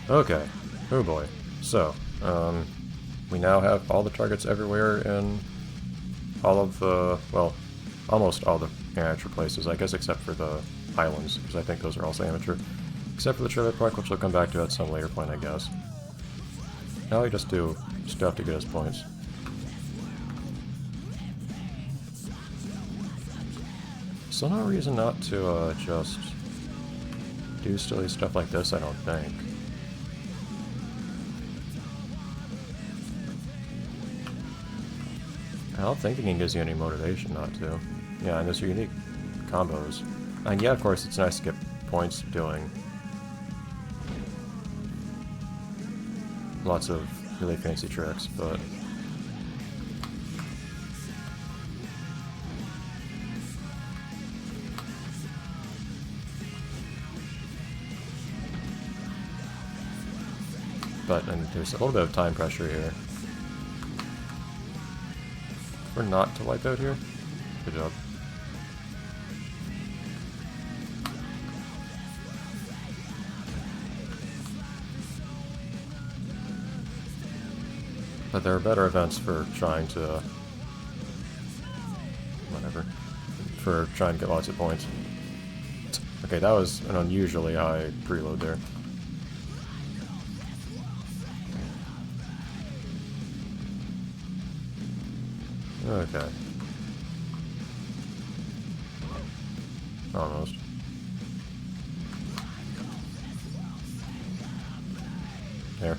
Okay. Oh boy. So, we now have all the targets everywhere in all of the, well, almost all the amateur places, I guess, except for the islands, because I think those are also amateur. Except for the trivia park, which we'll come back to at some later point, I guess. Now we just do stuff to get us points. So no reason not to just do silly stuff like this, I don't think. I don't think it gives you any motivation not to. Yeah, and those are unique combos. And yeah, of course, it's nice to get points doing lots of really fancy tricks, but and there's a little bit of time pressure here. We're not to wipe out here. Good job. But there are better events for trying to... whatever. For trying to get lots of points. Okay, that was an unusually high preload there. Okay. Almost. There.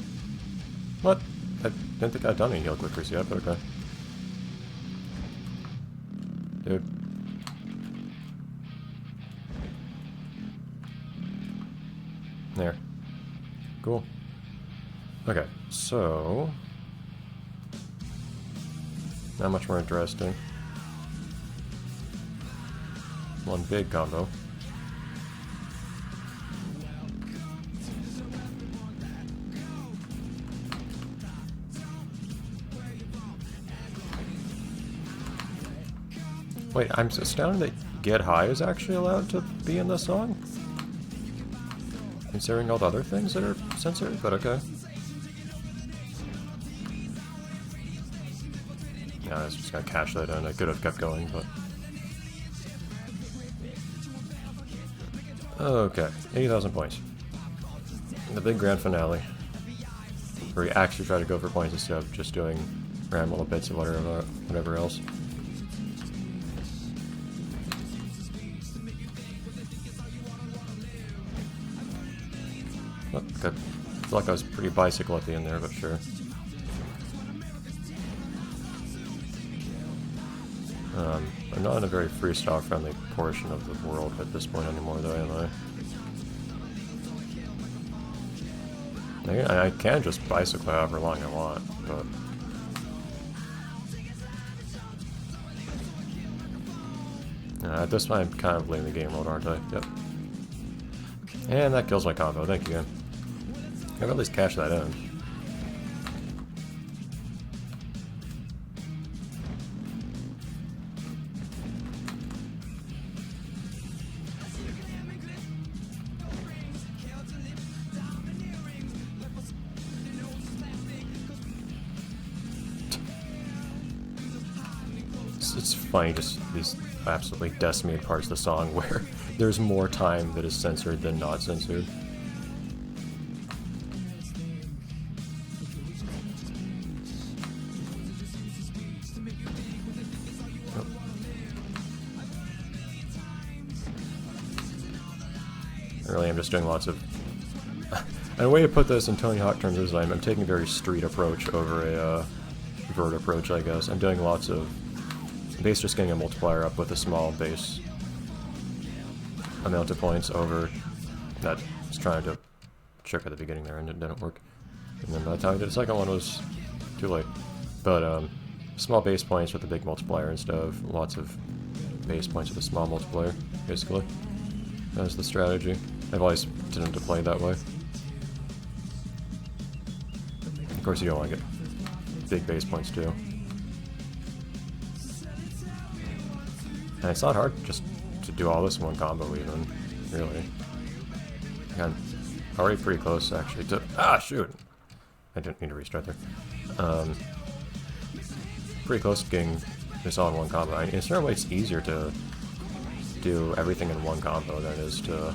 What? I didn't think I'd done any heal clickers yet, but okay. Dude. There. Cool. Okay, so... not much more interesting. One big combo. Wait, I'm astounded that Get High is actually allowed to be in this song? Considering all the other things that are censored, but okay. Yeah, I was just gonna cash that in. I could have kept going, but... okay, 80,000 points. The big grand finale. Where we actually try to go for points instead of just doing random little bits of whatever else. Oh, okay. I feel like I was pretty bicycle at the end there, but sure. I'm not in a very freestyle-friendly portion of the world at this point anymore, though, am I? I can just bicycle however long I want, but... at this point I'm kind of leaving the game mode, aren't I? Yep. And that kills my combo, thank you. I've at least cashed that in. It's funny, just these absolutely decimated parts of the song where there's more time that is censored than not censored. Oh. Really, I'm just doing lots of... and a way to put this in Tony Hawk terms is I'm taking a very street approach over a vert approach, I guess. I'm doing lots of base, just getting a multiplier up with a small base amount of points over that was trying to trick at the beginning there and it didn't work. And then by the time I did the second one was too late. But small base points with a big multiplier instead of lots of base points with a small multiplier, basically. That was the strategy. I've always tended to play that way. Of course you don't want to get big base points too. And it's not hard just to do all this in one combo even, really. Again, already pretty close actually to... Ah, shoot! I didn't mean to restart there. Pretty close to getting this all in one combo. In a certain way, it's easier to do everything in one combo than it is to...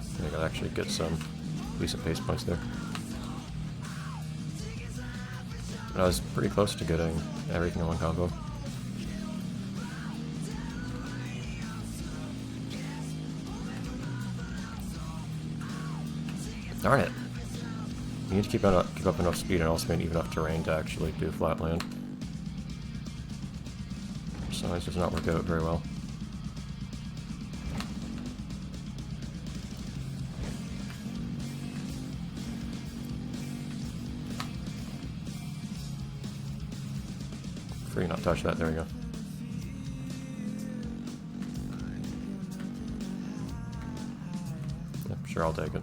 I think I'll actually get some decent pace points there. I was pretty close to getting everything in one combo. Darn it! You need to keep up enough speed and also even enough terrain to actually do flatland. So it does not work out very well. Free not touch that, there we go. Yep, sure, I'll take it.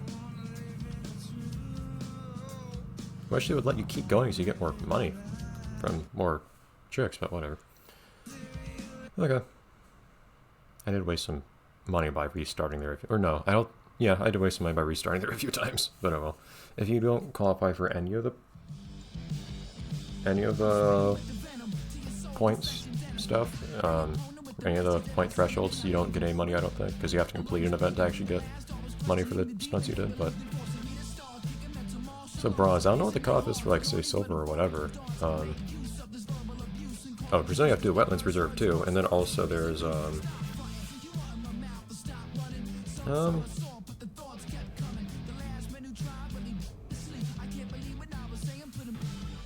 Wish they would let you keep going so you get more money from more tricks, but whatever. Okay. I did waste some money by restarting there. Or no, I don't... Yeah, I did waste some money by restarting there a few times, but oh well. If you don't qualify for any of the points stuff, any of the point thresholds, you don't get any money, I don't think, because you have to complete an event to actually get money for the stunts you did, but... So bronze, I don't know what the cutoff is for, like, say, silver or whatever. Oh, presumably you have to do wetlands reserve too, and then also there's,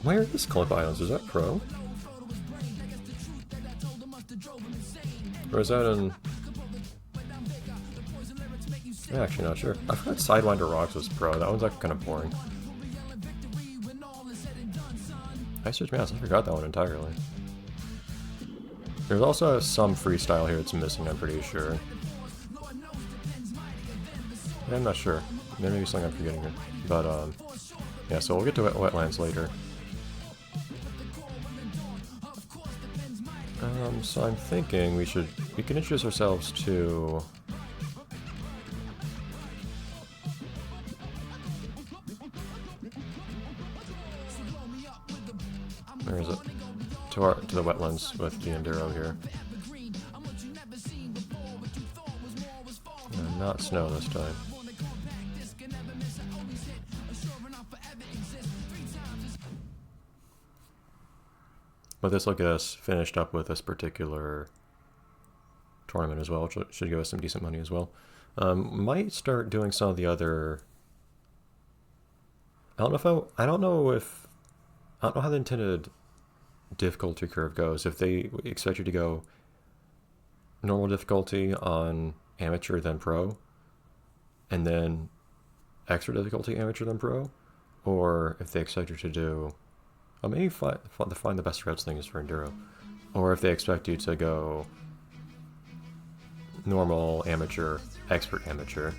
where is Clump Islands? Is that pro? Or is that in... I'm actually not sure. I thought Sidewinder Rocks was pro. That one's like kind of boring. I forgot that one entirely. There's also some freestyle here that's missing, I'm pretty sure. I'm not sure. There may be something I'm forgetting here. But, yeah, so we'll get to wetlands later. So I'm thinking we can introduce ourselves to... Where is it? To the wetlands with the Enduro here. Not snow this time. But this will get us finished up with this particular tournament as well, which should give us some decent money as well. Might start doing some of the other... I don't know how the intended difficulty curve goes. If they expect you to go normal difficulty on amateur then pro, and then extra difficulty amateur then pro, or if they expect you to do... Well, maybe find the best routes things for Enduro. Or if they expect you to go normal, amateur, expert, amateur.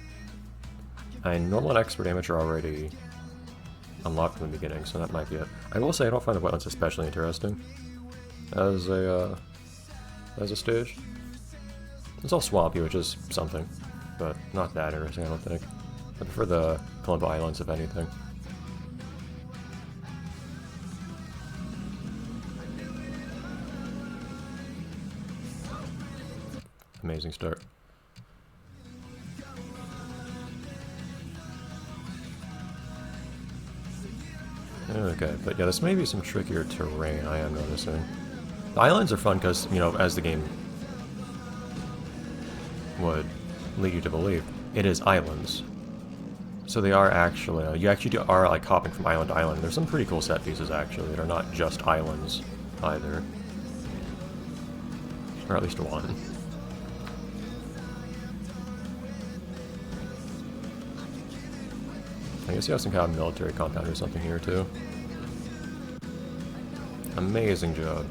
And normal and expert amateur already unlocked from the beginning, so that might be it. I will say I don't find the wetlands especially interesting as a stage. It's all swampy, which is something, but not that interesting, I don't think. I prefer the Colombo Islands, if anything. Amazing start. Okay, but yeah, this may be some trickier terrain, I am noticing. The islands are fun because, you know, as the game would lead you to believe, it is islands. So they are actually, you actually are like hopping from island to island. There's some pretty cool set pieces actually that are not just islands either. Or at least one. I guess you have some kind of military compound or something here too. Amazing job.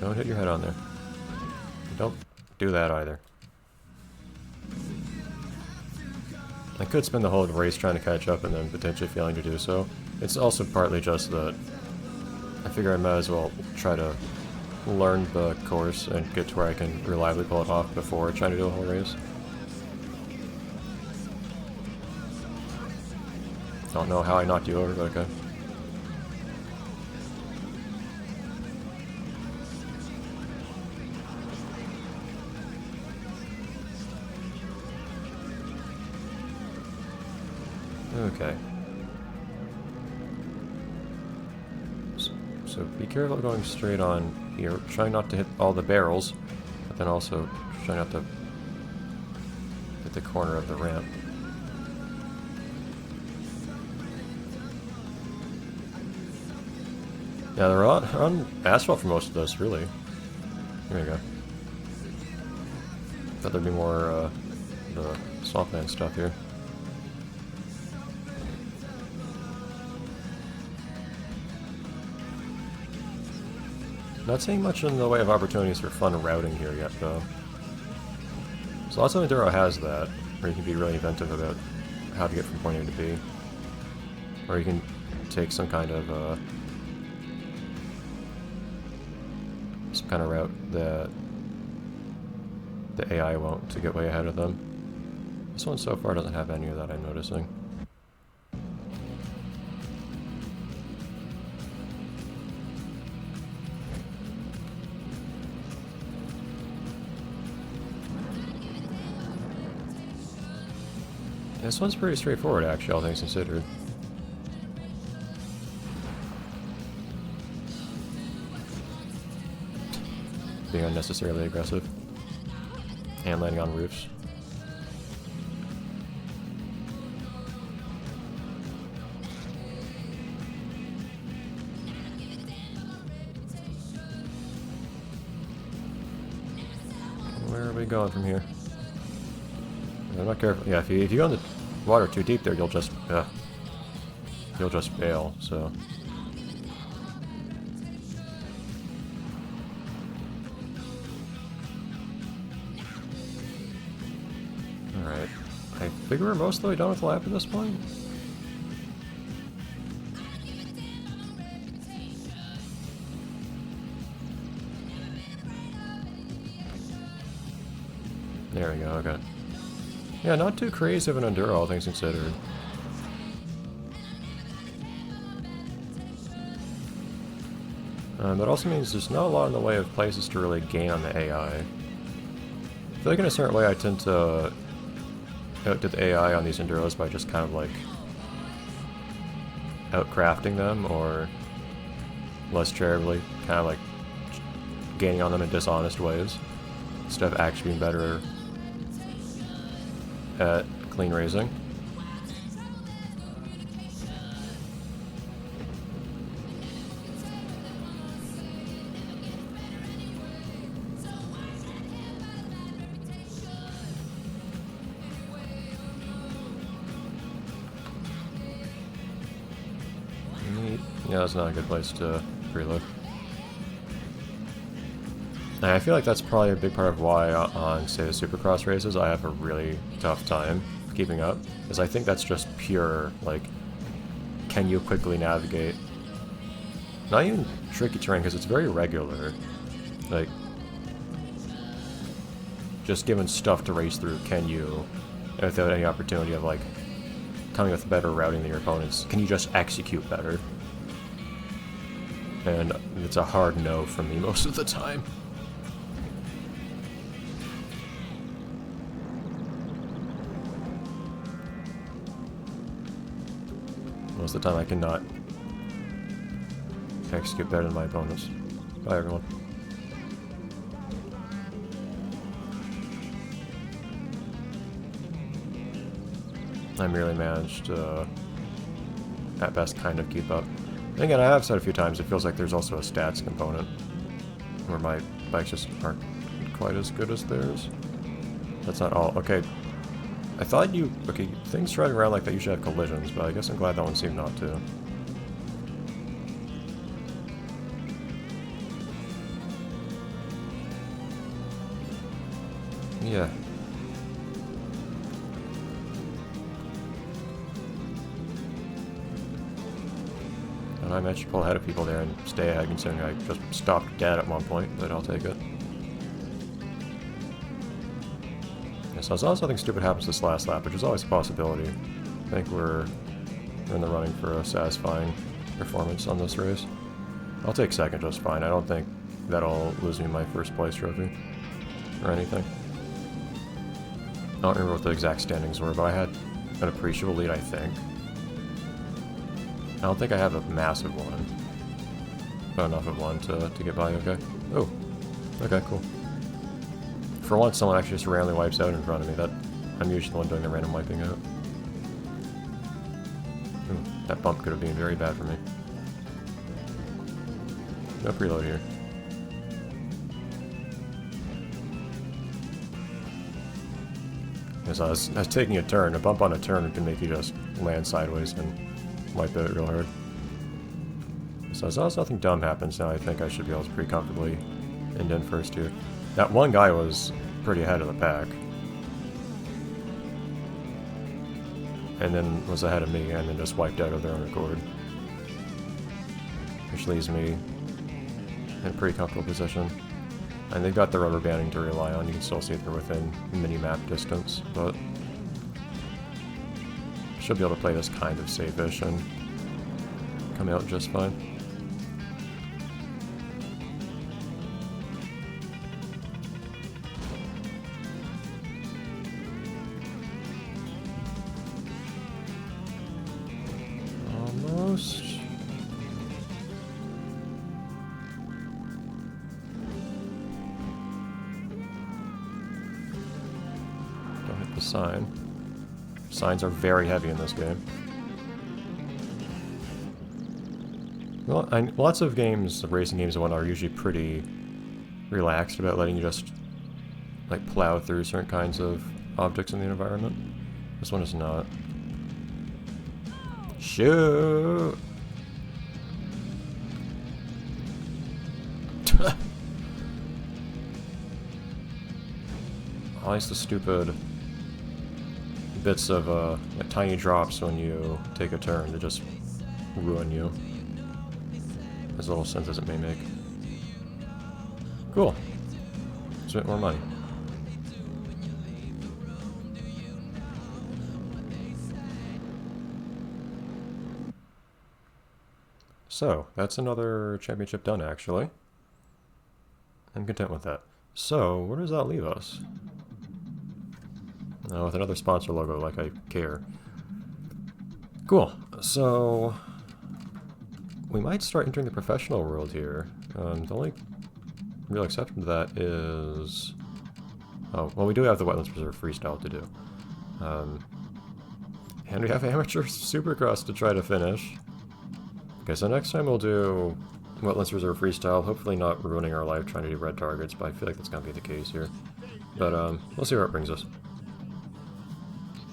Don't hit your head on there. Don't do that either. I could spend the whole race trying to catch up and then potentially failing to do so. It's also partly just that I figure I might as well try to learn the course and get to where I can reliably pull it off before trying to do a whole race. Don't know how I knocked you over, but okay. Okay. So be careful going straight on here. Try not to hit all the barrels, but then also try not to hit the corner of the ramp. Yeah, they're on asphalt for most of this, really. Here we go. Thought there'd be more the swampland stuff here. Not seeing much in the way of opportunities for fun routing here yet, though. So lots of Enduro has that, where you can be really inventive about how to get from point A to B. Or you can take some kind of route that the AI won't to get way ahead of them. This one so far doesn't have any of that, I'm noticing. This one's pretty straightforward, actually, all things considered. Being unnecessarily aggressive. And landing on roofs. Where are we going from here? I'm not careful. Yeah, if you go in the water too deep there, you'll just fail. So. Alright. I figure we're most of the way done with the lap at this point. There we go, okay. Yeah, not too crazy of an enduro, all things considered. That also means there's not a lot in the way of places to really gain on the AI. I feel like in a certain way I tend to outdo the AI on these enduros by just kind of like outcrafting them, or less charitably, kind of like gaining on them in dishonest ways, instead of actually being better at clean racing. Yeah, that's not a good place to preload. And I feel like that's probably a big part of why on, say, the Supercross races I have a really tough time keeping up, is I think that's just pure, like, can you quickly navigate? Not even tricky terrain, because it's very regular. Like, just given stuff to race through, can you, without any opportunity of, like, coming with better routing than your opponents, can you just execute better? And it's a hard no for me most of the time. Most of the time I cannot execute better than my opponents. Bye everyone. I merely managed to, at best, kind of keep up. And again, I have said a few times, it feels like there's also a stats component, where my bikes just aren't quite as good as theirs. That's not all. Okay, I thought you... Okay, things driving around like that usually have collisions, but I guess I'm glad that one seemed not to. Yeah. I managed to pull ahead of people there and stay ahead considering I just stopped dead at one point, but I'll take it. Yeah, so as long as nothing stupid happens this last lap, which is always a possibility, I think we're in the running for a satisfying performance on this race. I'll take second just fine. I don't think that'll lose me my first place trophy or anything. I don't remember what the exact standings were, but I had an appreciable lead, I think. I don't think I have a massive one, but enough of one to get by, okay. Oh, okay, cool. For once, someone actually just randomly wipes out in front of me. I'm usually the one doing the random wiping out. Ooh, that bump could have been very bad for me. No preload here. As I was taking a turn, a bump on a turn can make you just land sideways and wipe out real hard. So as long as nothing dumb happens now, I think I should be able to pretty comfortably end in first here. That one guy was pretty ahead of the pack. And then was ahead of me and then just wiped out of their own accord. Which leaves me in a pretty comfortable position. And they've got the rubber banding to rely on. You can still see they're within mini-map distance, but should be able to play this kind of safe-ish and come out just fine. Almost. Sign. Signs are very heavy in this game. Well, lots of games, racing games and whatnot, are usually pretty relaxed about letting you just like plow through certain kinds of objects in the environment. This one is not. Shoot! Always the stupid bits of like tiny drops when you take a turn to just ruin you, as little sense as it may make. Cool. Spent more money. So, that's another championship done, actually. I'm content with that. So, where does that leave us? With another sponsor logo, like I care. Cool. So, we might start entering the professional world here. The only real exception to that is... Oh, well, we do have the Wetlands Reserve Freestyle to do. And we have Amateur Supercross to try to finish. Okay, so next time we'll do Wetlands Reserve Freestyle, hopefully not ruining our life trying to do red targets, but I feel like that's going to be the case here. But, we'll see where it brings us.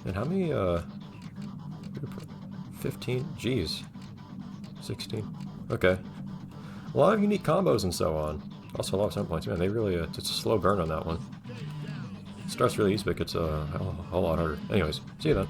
And how many, 15? Jeez. 16. Okay. A lot of unique combos and so on. Also a lot of set points. Man, they really, it's a slow burn on that one. It starts really easy, but it gets a whole lot harder. Anyways, see you then.